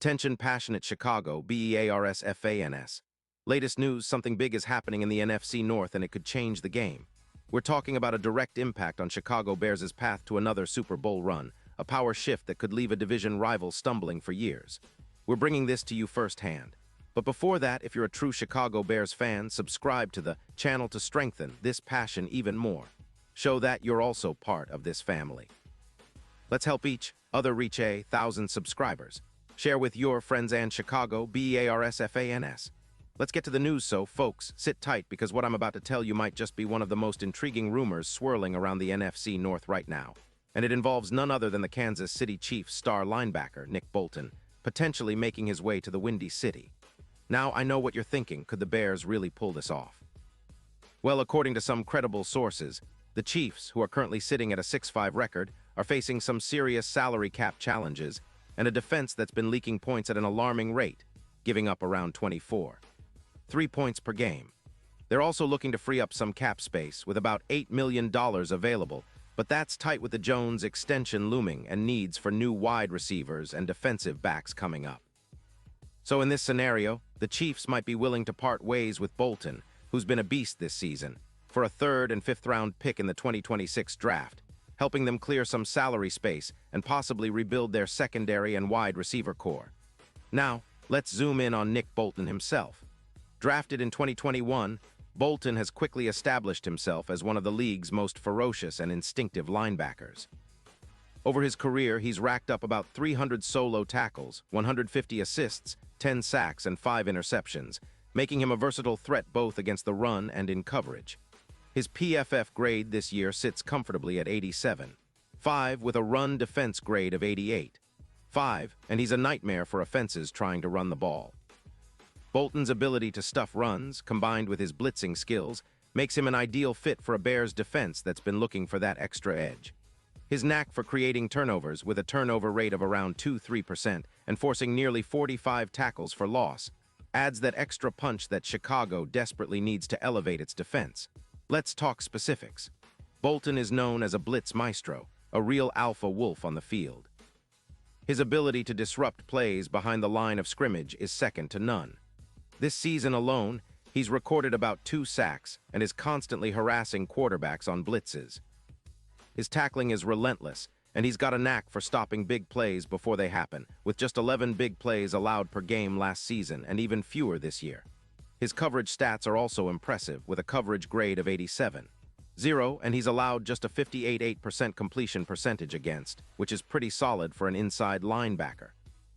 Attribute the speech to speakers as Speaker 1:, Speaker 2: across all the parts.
Speaker 1: Attention passionate Chicago, Bears fans. Latest news, something big is happening in the NFC North and it could change the game. We're talking about a direct impact on Chicago Bears' path to another Super Bowl run, a power shift that could leave a division rival stumbling for years. We're bringing this to you firsthand. But before that, if you're a true Chicago Bears fan, subscribe to the channel to strengthen this passion even more. Show that you're also part of this family. Let's help each other reach 1,000 subscribers. Share with your friends and Chicago Bears fans. Let's get to the news, so folks, sit tight because what I'm about to tell you might just be one of the most intriguing rumors swirling around the NFC North right now. And it involves none other than the Kansas City Chiefs star linebacker, Nick Bolton, potentially making his way to the Windy City. Now, I know what you're thinking, could the Bears really pull this off? Well, according to some credible sources, the Chiefs, who are currently sitting at a 6-5 record, are facing some serious salary cap challenges and a defense that's been leaking points at an alarming rate, giving up around 24. 3 points per game. They're also looking to free up some cap space with about $8 million available, but that's tight with the Jones extension looming and needs for new wide receivers and defensive backs coming up. So in this scenario, the Chiefs might be willing to part ways with Bolton, who's been a beast this season, for a 3rd and 5th round pick in the 2026 draft, helping them clear some salary space and possibly rebuild their secondary and wide receiver core. Now, let's zoom in on Nick Bolton himself. Drafted in 2021, Bolton has quickly established himself as one of the league's most ferocious and instinctive linebackers. Over his career, he's racked up about 300 solo tackles, 150 assists, 10 sacks, and 5 interceptions, making him a versatile threat both against the run and in coverage. His PFF grade this year sits comfortably at 87, 5 with a run defense grade of 88, 5, and he's a nightmare for offenses trying to run the ball. Bolton's ability to stuff runs, combined with his blitzing skills, makes him an ideal fit for a Bears defense that's been looking for that extra edge. His knack for creating turnovers with a turnover rate of around 2-3% and forcing nearly 45 tackles for loss adds that extra punch that Chicago desperately needs to elevate its defense. Let's talk specifics. Bolton is known as a blitz maestro, a real alpha wolf on the field. His ability to disrupt plays behind the line of scrimmage is second to none. This season alone, he's recorded about 2 sacks and is constantly harassing quarterbacks on blitzes. His tackling is relentless, and he's got a knack for stopping big plays before they happen, with just 11 big plays allowed per game last season and even fewer this year. His coverage stats are also impressive, with a coverage grade of 87. 0, and he's allowed just a 58% completion percentage against, which is pretty solid for an inside linebacker.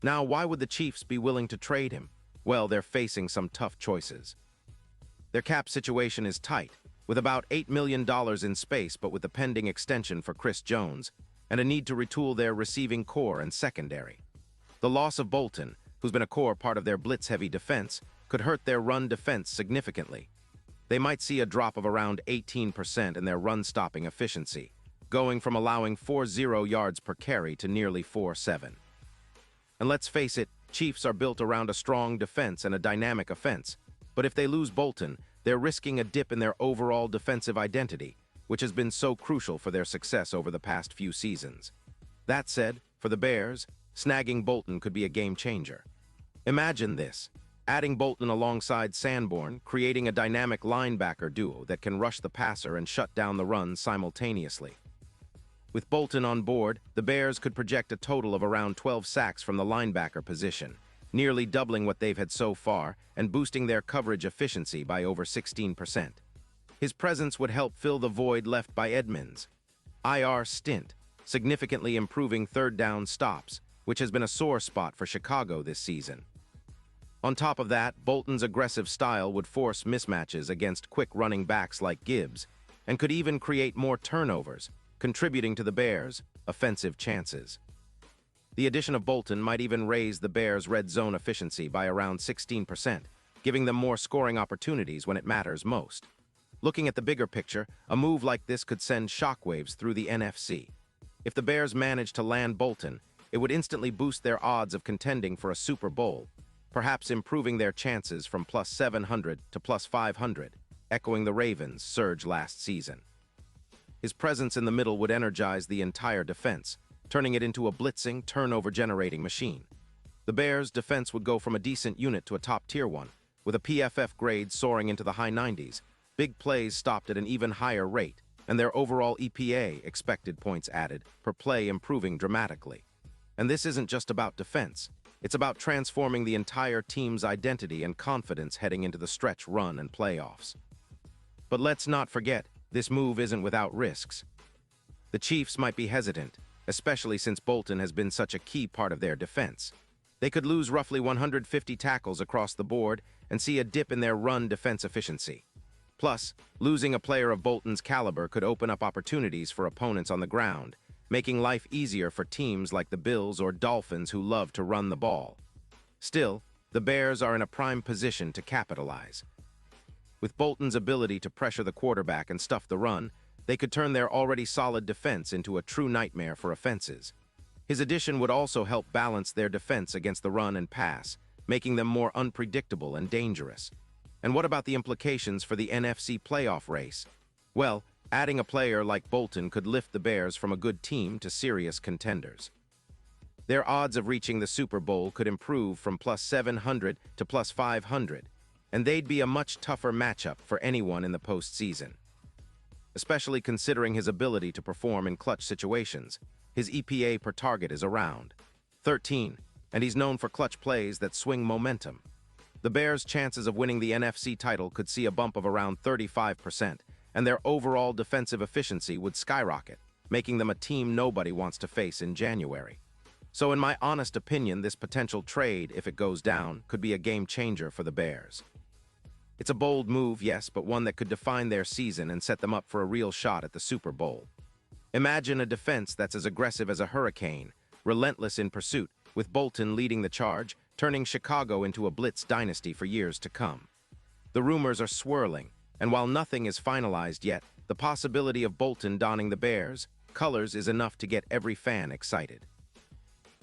Speaker 1: Now, why would the Chiefs be willing to trade him? Well, they're facing some tough choices. Their cap situation is tight, with about $8 million in space but with the pending extension for Chris Jones, and a need to retool their receiving core and secondary. The loss of Bolton, who's been a core part of their blitz-heavy defense, could hurt their run defense significantly. They might see a drop of around 18% in their run-stopping efficiency, going from allowing 4.0 yards per carry to nearly 4.7. And let's face it, Chiefs are built around a strong defense and a dynamic offense, but if they lose Bolton, they're risking a dip in their overall defensive identity, which has been so crucial for their success over the past few seasons. That said, for the Bears, snagging Bolton could be a game-changer. Imagine this. Adding Bolton alongside Sanborn, creating a dynamic linebacker duo that can rush the passer and shut down the run simultaneously. With Bolton on board, the Bears could project a total of around 12 sacks from the linebacker position, nearly doubling what they've had so far and boosting their coverage efficiency by over 16%. His presence would help fill the void left by Edmonds' IR stint, significantly improving third down stops, which has been a sore spot for Chicago this season. On top of that, Bolton's aggressive style would force mismatches against quick running backs like Gibbs and could even create more turnovers, contributing to the Bears' offensive chances. The addition of Bolton might even raise the Bears' red zone efficiency by around 16%, giving them more scoring opportunities when it matters most. Looking at the bigger picture, a move like this could send shockwaves through the NFC. If the Bears manage to land Bolton, it would instantly boost their odds of contending for a Super Bowl, perhaps improving their chances from plus 700 to plus 500, echoing the Ravens' surge last season. His presence in the middle would energize the entire defense, turning it into a blitzing, turnover-generating machine. The Bears' defense would go from a decent unit to a top-tier one, with a PFF grade soaring into the high 90s. Big plays stopped at an even higher rate, and their overall EPA, expected points added, per play improving dramatically. And this isn't just about defense. It's about transforming the entire team's identity and confidence heading into the stretch run and playoffs. But let's not forget, this move isn't without risks. The Chiefs might be hesitant, especially since Bolton has been such a key part of their defense. They could lose roughly 150 tackles across the board and see a dip in their run defense efficiency. Plus, losing a player of Bolton's caliber could open up opportunities for opponents on the ground, making life easier for teams like the Bills or Dolphins who love to run the ball. Still, the Bears are in a prime position to capitalize. With Bolton's ability to pressure the quarterback and stuff the run, they could turn their already solid defense into a true nightmare for offenses. His addition would also help balance their defense against the run and pass, making them more unpredictable and dangerous. And what about the implications for the NFC playoff race? Well, adding a player like Bolton could lift the Bears from a good team to serious contenders. Their odds of reaching the Super Bowl could improve from plus 700 to plus 500, and they'd be a much tougher matchup for anyone in the postseason. Especially considering his ability to perform in clutch situations, his EPA per target is around 13, and he's known for clutch plays that swing momentum. The Bears' chances of winning the NFC title could see a bump of around 35%, and their overall defensive efficiency would skyrocket, making them a team nobody wants to face in January. So in my honest opinion, this potential trade, if it goes down, could be a game changer for the Bears. It's a bold move, yes, but one that could define their season and set them up for a real shot at the Super Bowl. Imagine a defense that's as aggressive as a hurricane, relentless in pursuit, with Bolton leading the charge, turning Chicago into a blitz dynasty for years to come. The rumors are swirling, and while nothing is finalized yet, the possibility of Bolton donning the Bears' colors is enough to get every fan excited.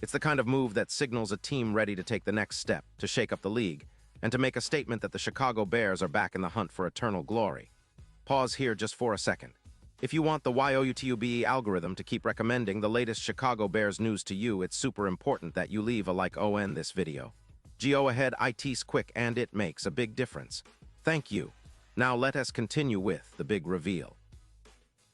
Speaker 1: It's the kind of move that signals a team ready to take the next step, to shake up the league, and to make a statement that the Chicago Bears are back in the hunt for eternal glory. Pause here just for a second. If you want the YouTube algorithm to keep recommending the latest Chicago Bears news to you, it's super important that you leave a like on this video. Go ahead, it's quick and it makes a big difference. Thank you. Now let us continue with the big reveal.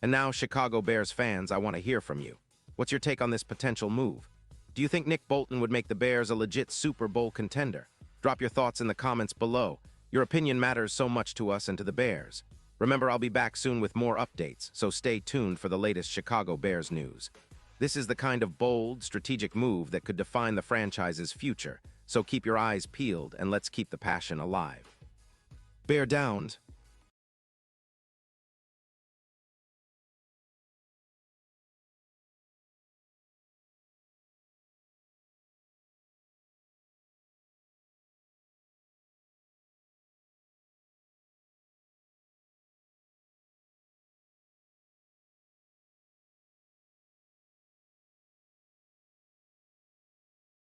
Speaker 1: And now, Chicago Bears fans, I want to hear from you. What's your take on this potential move? Do you think Nick Bolton would make the Bears a legit Super Bowl contender? Drop your thoughts in the comments below. Your opinion matters so much to us and to the Bears. Remember, I'll be back soon with more updates, so stay tuned for the latest Chicago Bears news. This is the kind of bold, strategic move that could define the franchise's future, so keep your eyes peeled and let's keep the passion alive. Bear down.